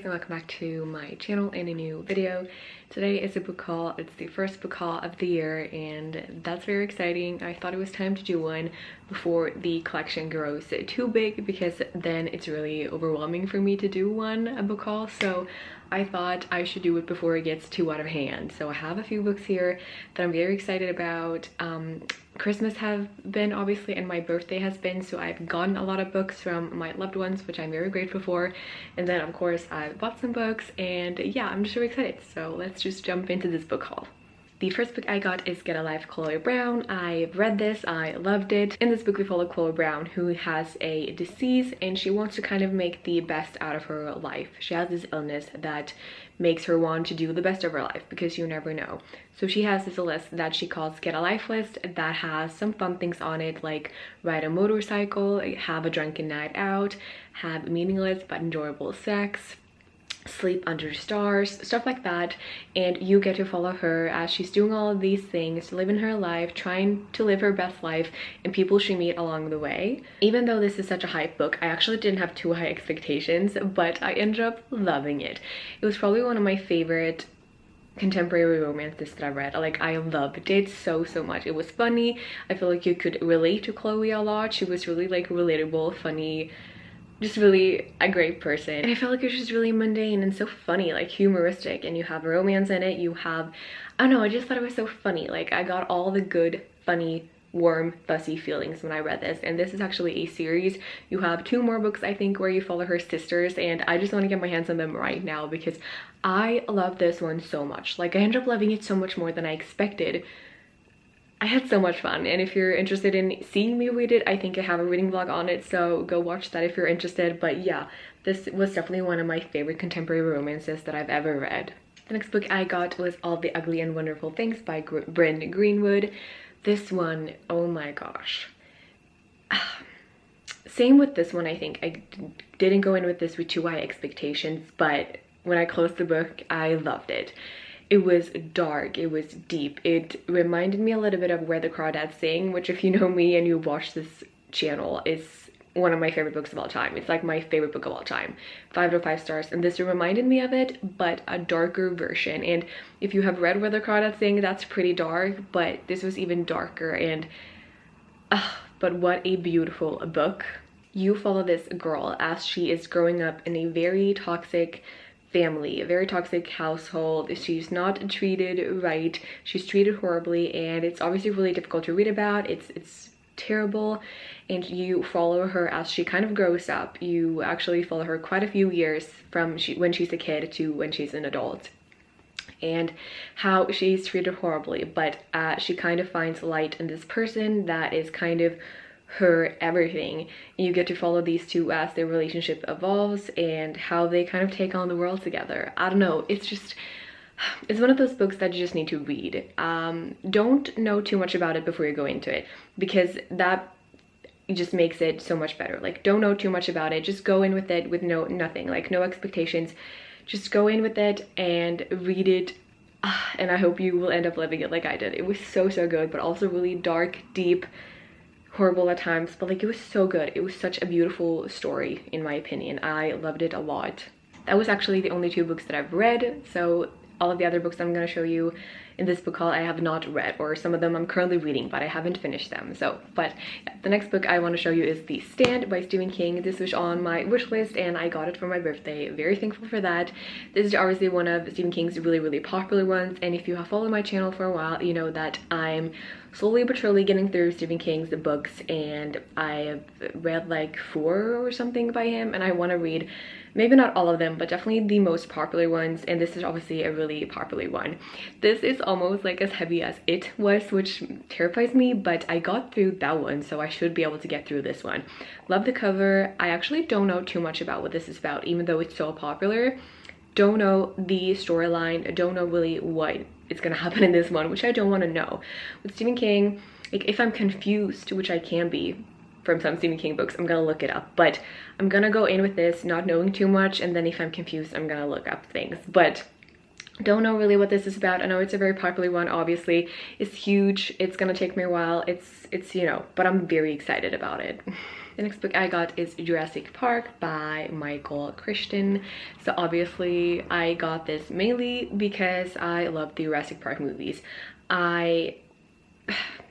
and welcome back to my channel and a new video. Today is a book haul. It's the first book haul of the year and that's very exciting. I thought it was time to do one before the collection grows too big because then it's really overwhelming for me to do a book haul. So I thought I should do it before it gets too out of hand. So I have a few books here that I'm very excited about. Christmas have been obviously and my birthday has been, so I've gotten a lot of books from my loved ones, which I'm very grateful for. And then of course I've bought some books and yeah, I'm just really excited. So let's just jump into this book haul. The first book I got is Get a Life, Chloe Brown. I've read this, I loved it. In this book we follow Chloe Brown, who has a disease and she wants to kind of make the best out of her life. She has this illness that makes her want to do the best of her life because you never know. So she has this list that she calls Get a Life list that has some fun things on it, like ride a motorcycle, have a drunken night out, have meaningless but enjoyable sex, sleep under stars, stuff like that. And you get to follow her as she's doing all of these things, living her life, trying to live her best life, and people she meet along the way. Even though this is such a hype book, I actually didn't have too high expectations, but I ended up loving it. It was probably one of my favorite contemporary romances that I read. Like, I loved it so much. It was funny. I feel like you could relate to Chloe a lot. She was really like relatable, funny, just really a great person. And I felt like it was just really mundane and so funny, like humoristic, and you have romance in it, you have, I don't know, I just thought it was so funny. Like, I got all the good, funny, warm, fuzzy feelings when I read this. And this is actually a series. You have 2 more books, I think, where you follow her sisters, and I just want to get my hands on them right now because I love this one so much. Like, I ended up loving it so much more than I expected. I had so much fun, and if you're interested in seeing me read it, I think I have a reading vlog on it, so go watch that if you're interested. But yeah, this was definitely one of my favorite contemporary romances that I've ever read. The next book I got was All the Ugly and Wonderful Things by Bryn Greenwood. This one, oh my gosh. Same with this one, I think. I didn't go in with this with too high expectations, but when I closed the book, I loved it. It was dark, it was deep. It reminded me a little bit of Where the Crawdads Sing, which if you know me and you watch this channel, is one of my favorite books of all time. It's like my favorite book of all time. 5 out of 5 stars. And this reminded me of it, but a darker version. And if you have read Where the Crawdads Sing, that's pretty dark, but this was even darker. And but what a beautiful book. You follow this girl as she is growing up in a very toxic family, a very toxic household. She's not treated right, she's treated horribly, and it's obviously really difficult to read about. It's terrible, and you follow her as she kind of grows up. You actually follow her quite a few years from when she's a kid to when she's an adult, and how she's treated horribly, but she kind of finds light in this person that is kind of her everything. And you get to follow these two as their relationship evolves and how they kind of take on the world together. I don't know, it's one of those books that you just need to read. Don't know too much about it before you go into it, because that just makes it so much better. Like, don't know too much about it, just go in with it with nothing, like no expectations. Just go in with it and read it, and I hope you will end up loving it like I did. It was so good, but also really dark, deep, horrible at times, but like, it was so good. It was such a beautiful story, in my opinion. I loved it a lot. That was actually the only 2 books that I've read, so all of the other books I'm going to show you in this book haul I have not read, or some of them I'm currently reading but I haven't finished them. So, but the next book I want to show you is The Stand by Stephen King. This was on my wish list and I got it for my birthday. Very thankful for that. This is obviously one of Stephen King's really popular ones, and if you have followed my channel for a while, you know that I'm slowly but surely getting through Stephen King's books, and I've read like 4 or something by him, and I want to read maybe not all of them, but definitely the most popular ones, and this is obviously a really popular one. This is almost like as heavy as It was, which terrifies me, but I got through that one, so I should be able to get through this one. Love the cover. I actually don't know too much about what this is about, even though it's so popular. Don't know the storyline, don't know really what is gonna happen in this one, which I don't want to know. With Stephen King, like, if I'm confused, which I can be from some Stephen King books, I'm gonna look it up, but I'm gonna go in with this not knowing too much, and then if I'm confused, I'm gonna look up things. But don't know really what this is about. I know it's a very popular one, obviously. It's huge, it's gonna take me a while, it's you know, but I'm very excited about it. The next book I got is Jurassic Park by Michael Crichton. So obviously I got this mainly because I love the Jurassic Park movies. I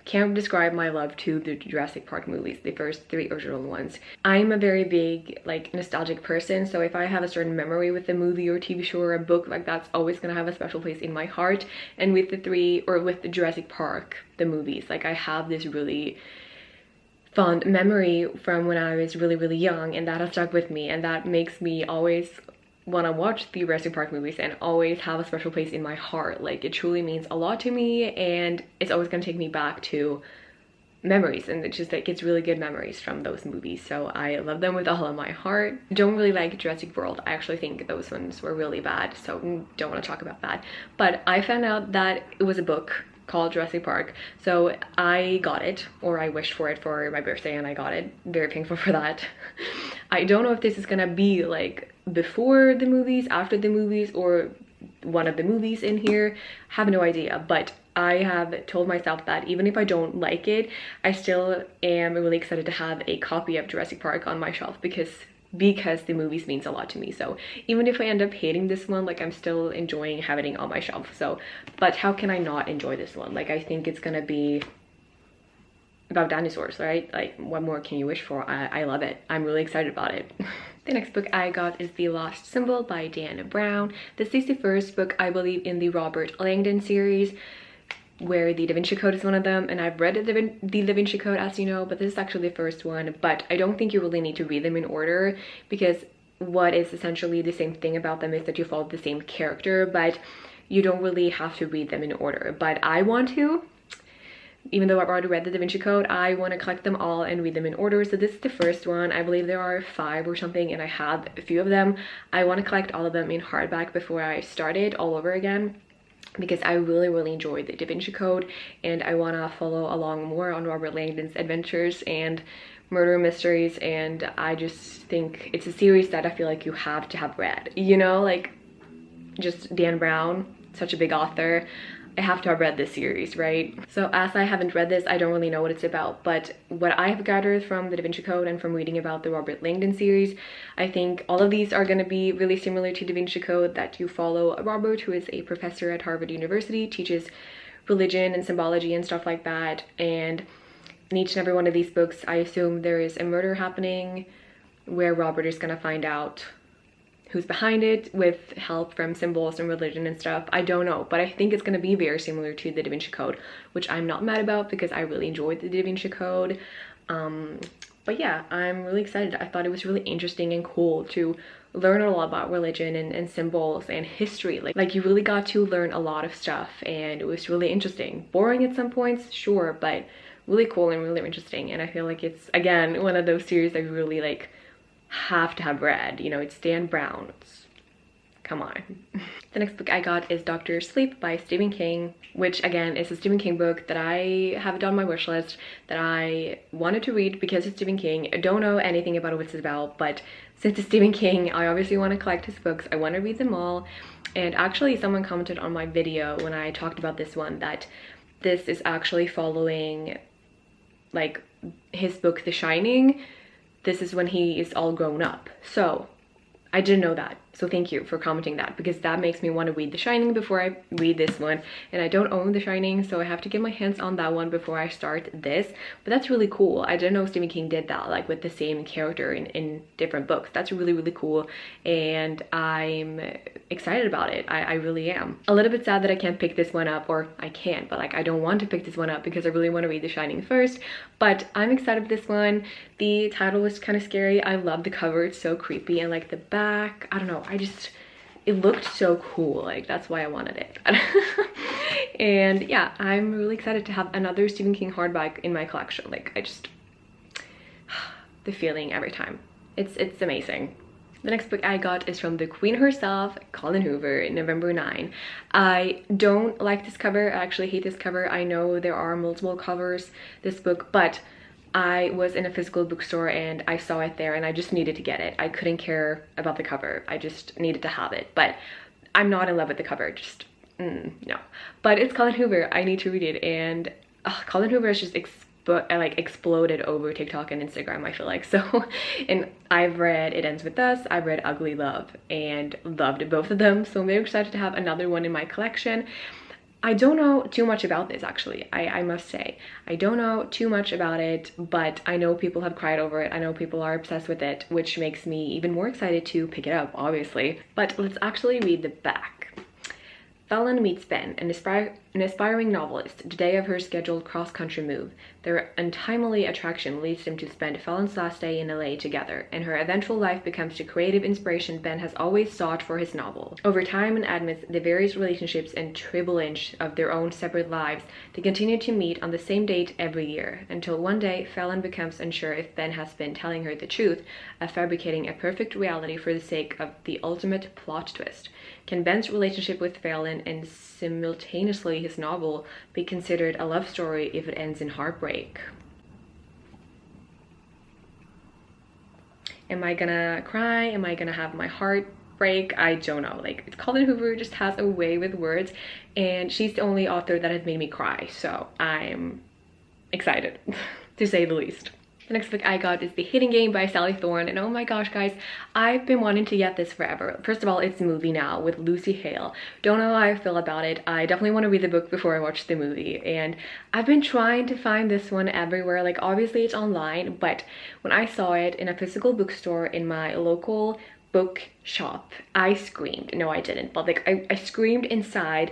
can't describe my love to the Jurassic Park movies, the first 3 original ones. I'm a very big like nostalgic person, so if I have a certain memory with a movie or TV show or a book, like that's always gonna have a special place in my heart. And with the Jurassic Park, the movies, like I have this really fond memory from when I was really young, and that has stuck with me, and that makes me always want to watch the Jurassic Park movies and always have a special place in my heart. Like it truly means a lot to me, and it's always going to take me back to memories, and it's just like it's really good memories from those movies, so I love them with all of my heart. Don't really like Jurassic World. I actually think those ones were really bad, so don't want to talk about that. But I found out that it was a book called Jurassic Park, so I got it, or I wished for it for my birthday and I got it. Very thankful for that. I don't know if this is gonna be like before the movies, after the movies, or one of the movies in here. Have no idea, but I have told myself that even if I don't like it, I still am really excited to have a copy of Jurassic Park on my shelf because the movies means a lot to me. So even if I end up hating this one, like I'm still enjoying having it on my shelf. So but how can I not enjoy this one? Like I think it's gonna be about dinosaurs, right? Like what more can you wish for? I love it. I'm really excited about it. The next book I got is The Lost Symbol by Dan Brown. This is the first book, I believe, in the Robert Langdon series, where the Da Vinci Code is one of them, and I've read the Da Vinci Code, as you know, but this is actually the first one. But I don't think you really need to read them in order, because what is essentially the same thing about them is that you follow the same character, but you don't really have to read them in order. But I want to. Even though I've already read the Da Vinci Code, I want to collect them all and read them in order. So this is the first one. I believe there are 5 or something, and I have a few of them. I want to collect all of them in hardback before I start it all over again, because I really enjoyed the Da Vinci Code, and I want to follow along more on Robert Langdon's adventures and murder mysteries. And I just think it's a series that I feel like you have to have read, you know, like just Dan Brown, such a big author. I have to have read this series, right? So as I haven't read this, I don't really know what it's about, but what I have gathered from the Da Vinci Code and from reading about the Robert Langdon series, I think all of these are going to be really similar to Da Vinci Code, that you follow Robert, who is a professor at Harvard University, teaches religion and symbology and stuff like that. And in each and every one of these books, I assume there is a murder happening where Robert is going to find out who's behind it with help from symbols and religion and stuff. I don't know, but I think it's going to be very similar to the Da Vinci Code, which I'm not mad about because I really enjoyed the Da Vinci Code. But yeah, I'm really excited. I thought it was really interesting and cool to learn a lot about religion and symbols and history. Like you really got to learn a lot of stuff, and it was really interesting. Boring at some points, sure, but really cool and really interesting. And I feel like it's, again, one of those series I really like have to have read. You know, it's Dan Brown. Come on. The next book I got is Dr. Sleep by Stephen King, which again is a Stephen King book that I have on my wish list that I wanted to read because it's Stephen King. I don't know anything about what it's about, but since it's Stephen King, I obviously want to collect his books. I want to read them all. And actually someone commented on my video when I talked about this one that this is actually following like his book The Shining. This is when he is all grown up. So I didn't know that. So thank you for commenting that, because that makes me want to read The Shining before I read this one. And I don't own The Shining, so I have to get my hands on that one before I start this. But that's really cool. I didn't know Stephen King did that, like with the same character in different books. That's really cool. And I'm excited about it. I really am. A little bit sad that I can't pick this one up, or I can't, but like I don't want to pick this one up because I really want to read The Shining first. But I'm excited for this one. The title was kind of scary. I love the cover. It's so creepy, and like the back, I don't know, it looked so cool. Like that's why I wanted it. And yeah, I'm really excited to have another Stephen King hardback in my collection. Like the feeling every time. It's amazing. The next book I got is from the Queen herself, Colleen Hoover, November 9. I don't like this cover. I actually hate this cover. I know there are multiple covers this book, but I was in a physical bookstore and I saw it there and I just needed to get it. I couldn't care about the cover. I just needed to have it. But I'm not in love with the cover. No. But it's Colleen Hoover. I need to read it. And Colleen Hoover is just like exploded over TikTok and Instagram, I feel like. So, and I've read It Ends With Us, I've read Ugly Love, and loved both of them. So I'm very excited to have another one in my collection. I don't know too much about this, actually. I must say, I don't know too much about it, but I know people have cried over it. I know people are obsessed with it, which makes me even more excited to pick it up, obviously. But let's actually read the back. Fallon meets Ben, an aspiring novelist, the day of her scheduled cross-country move. Their untimely attraction leads them to spend Fallon's last day in LA together, and her eventual life becomes the creative inspiration Ben has always sought for his novel. Over time, and amidst the various relationships and tribulage of their own separate lives, they continue to meet on the same date every year, until one day Fallon becomes unsure if Ben has been telling her the truth, fabricating a perfect reality for the sake of the ultimate plot twist. Can Ben's relationship with Fallon and simultaneously his novel be considered a love story if it ends in heartbreak? Am I gonna cry? Am I gonna have my heart break? I don't know. Like, Colleen Hoover just has a way with words, and she's the only author that has made me cry, so I'm excited to say the least. The next book I got is The Hidden Game by Sally Thorne, and oh my gosh, guys, I've been wanting to get this forever. First of all, it's a movie now with Lucy Hale. Don't know how I feel about it. I definitely want to read the book before I watch the movie, and I've been trying to find this one everywhere. Like, obviously it's online, but when I saw it in a physical bookstore in my local book shop, I screamed. No, I didn't, but like I screamed inside.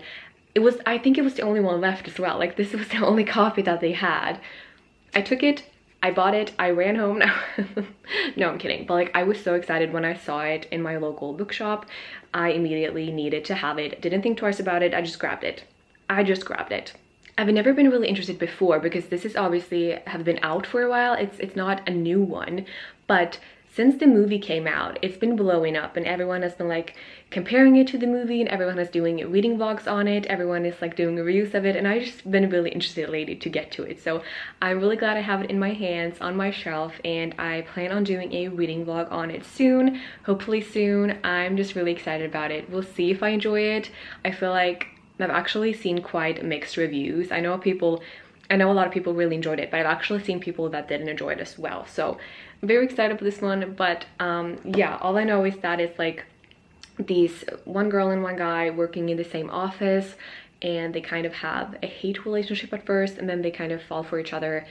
I think it was the only one left as well. Like, this was the only copy that they had. I took it, I bought it, I ran home. No, I'm kidding. But like, I was so excited when I saw it in my local bookshop. I immediately needed to have it. Didn't think twice about it. I just grabbed it. I've never been really interested before because this is obviously have been out for a while. It's not a new one, but since the movie came out, it's been blowing up, and everyone has been like comparing it to the movie, and everyone is doing reading vlogs on it. Everyone is like doing reviews of it, and I just been really interested lately to get to it. So I'm really glad I have it in my hands on my shelf, and I plan on doing a reading vlog on it soon, hopefully soon. I'm just really excited about it. We'll see if I enjoy it. I feel like I've actually seen quite mixed reviews. I know a lot of people really enjoyed it, but I've actually seen people that didn't enjoy it as well. So I'm very excited for this one. But yeah, all I know is that it's like these one girl and one guy working in the same office, and they kind of have a hate relationship at first, and then they kind of fall for each other,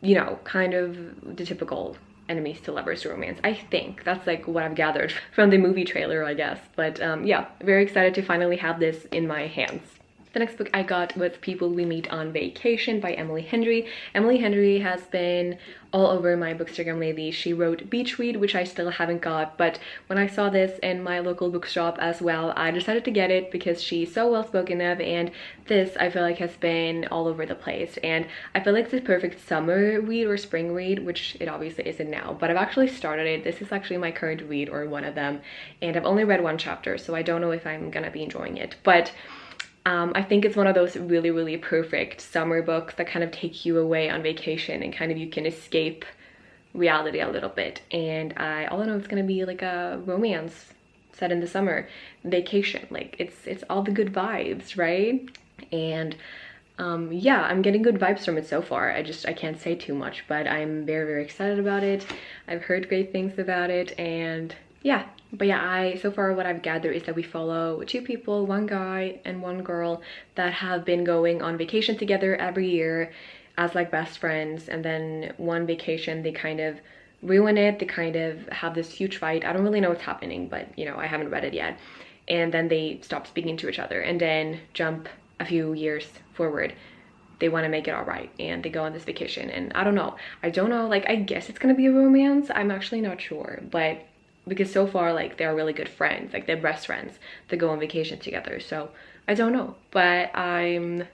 you know, kind of the typical enemies to lovers romance. I think that's like what I've gathered from the movie trailer, I guess. But yeah, very excited to finally have this in my hands. The next book I got was People We Meet on Vacation by Emily Henry. Emily Henry has been all over my bookstagram lately. She wrote Beach Read, which I still haven't got, but when I saw this in my local bookshop as well, I decided to get it because she's so well spoken of, and this I feel like has been all over the place, and I feel like it's the perfect summer read or spring read, which it obviously isn't now, but I've actually started it. This is actually my current read, or one of them, and I've only read one chapter, so I don't know if I'm gonna be enjoying it, but I think it's one of those really, really perfect summer books that kind of take you away on vacation, and kind of you can escape reality a little bit. And all I know it's gonna be like a romance set in the summer vacation. Like, it's all the good vibes, right? And yeah, I'm getting good vibes from it so far. I can't say too much, but I'm very, very excited about it. I've heard great things about it, and yeah. But yeah, so far what I've gathered is that we follow two people, one guy and one girl, that have been going on vacation together every year as like best friends, and then one vacation they kind of ruin it. They kind of have this huge fight. I don't really know what's happening, but you know, I haven't read it yet. And then they stop speaking to each other, and then jump a few years forward, they want to make it all right, and they go on this vacation. And I don't know, like, I guess it's gonna be a romance. I'm actually not sure, but because so far, like, they're really good friends, like they're best friends that go on vacation together. So I don't know, but I'm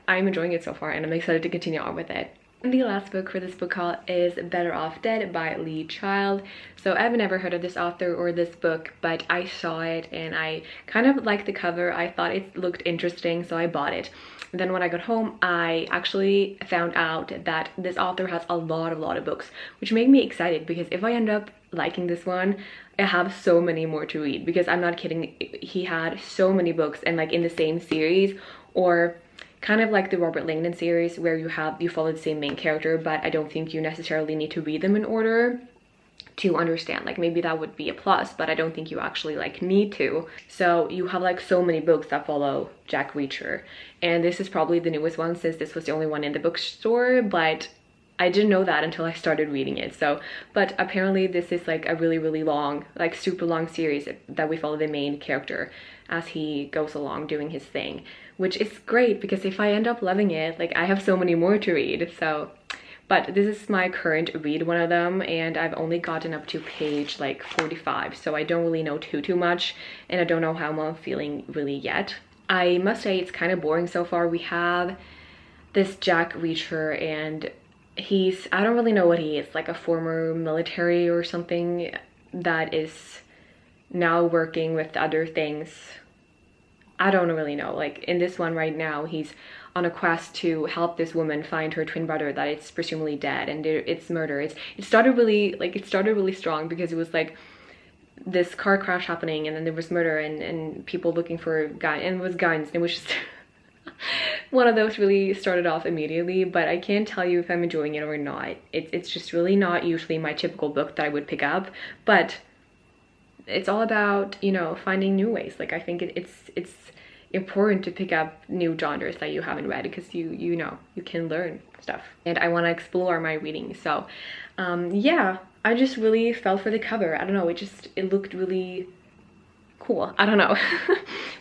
enjoying it so far, and I'm excited to continue on with it. And the last book for this book haul is Better Off Dead by Lee Child. So I've never heard of this author or this book, but I saw it and I kind of liked the cover. I thought it looked interesting, so I bought it. And then when I got home, I actually found out that this author has a lot of books, which made me excited, because if I end up liking this one, I have so many more to read, because I'm not kidding, he had so many books, and like in the same series, or kind of like the Robert Langdon series where you follow the same main character, but I don't think you necessarily need to read them in order to understand. Like maybe that would be a plus, but I don't think you actually like need to. So you have like so many books that follow Jack Reacher, and this is probably the newest one since this was the only one in the bookstore, but I didn't know that until I started reading it. So, but apparently this is like a really long, like super long series that we follow the main character as he goes along doing his thing, which is great because if I end up loving it, like I have so many more to read. So, but this is my current read one of them, and I've only gotten up to page like 45, so I don't really know too much, and I don't know how I'm feeling really yet. I must say it's kind of boring so far. We have this Jack Reacher, and I don't really know what he is, like a former military or something that is now working with other things. I don't really know. Like in this one right now, he's on a quest to help this woman find her twin brother that is presumably dead, and it's murder. It started really strong because it was like this car crash happening, and then there was murder and people looking for guns, and it was guns, and it was just one of those really started off immediately. But I can't tell you if I'm enjoying it or not. It's just really not usually my typical book that I would pick up, but it's all about, you know, finding new ways. Like I think it's important to pick up new genres that you haven't read, because you know, you can learn stuff, and I want to explore my reading. So yeah, I just really fell for the cover. I don't know, it looked really cool. I don't know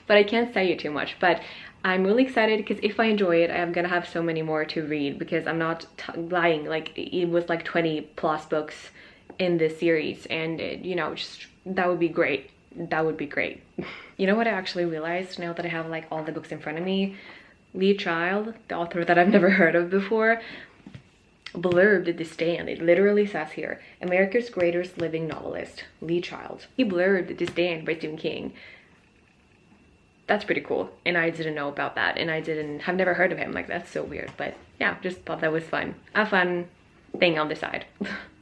but I can't say it too much. But I'm really excited because if I enjoy it, I'm gonna have so many more to read, because I'm not lying, like it was like 20 plus books in this series, and you know, just that would be great. That would be great. You know what I actually realized now that I have like all the books in front of me? Lee Child, the author that I've never heard of before, blurbed The Stand. It literally says here, America's greatest living novelist, Lee Child. He blurbed The Stand by Stephen King. That's pretty cool, and I didn't know about that, and have never heard of him. Like, that's so weird. But yeah, just thought that was fun. A fun thing on the side.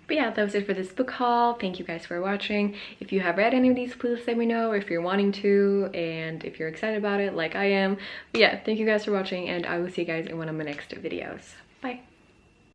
But yeah, that was it for this book haul. Thank you guys for watching. If you have read any of these, please let me know if you're wanting to, and if you're excited about it like I am. But yeah, thank you guys for watching, and I will see you guys in one of my next videos. Bye.